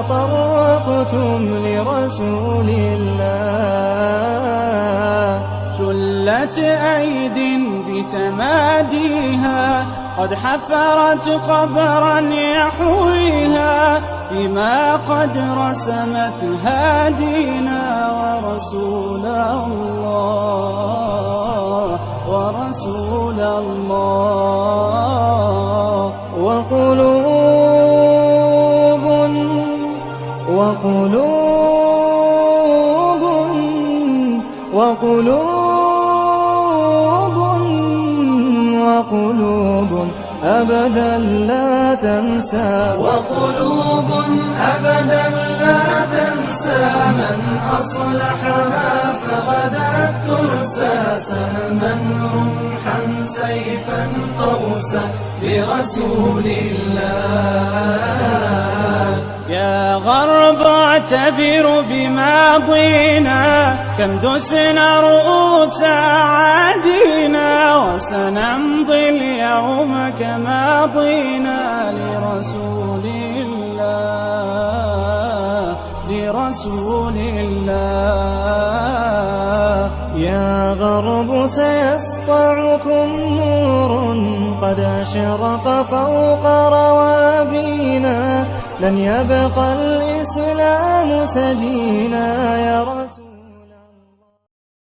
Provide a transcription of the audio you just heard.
تطرقتم لرسول الله. شلت أيد بتماديها قد حفرت قبرا يحويها فيما قد رسمت هادينا ورسول الله ورسول الله. وقلوب أبدا لا تنسى، وقلوب أبدا لا تنسى من أصلحها فغدت ترسى سهما رمحا سيفا قوسا لرسول الله. يا غرب اعتبر بماضينا كم دسنا رؤوس عادينا وسنمضي اليوم كماضينا لرسول الله لرسول الله. يا غرب سيسطعكم نور قد أشرق فوق روابينا، لن يبقى الإسلام سجينا يا رسول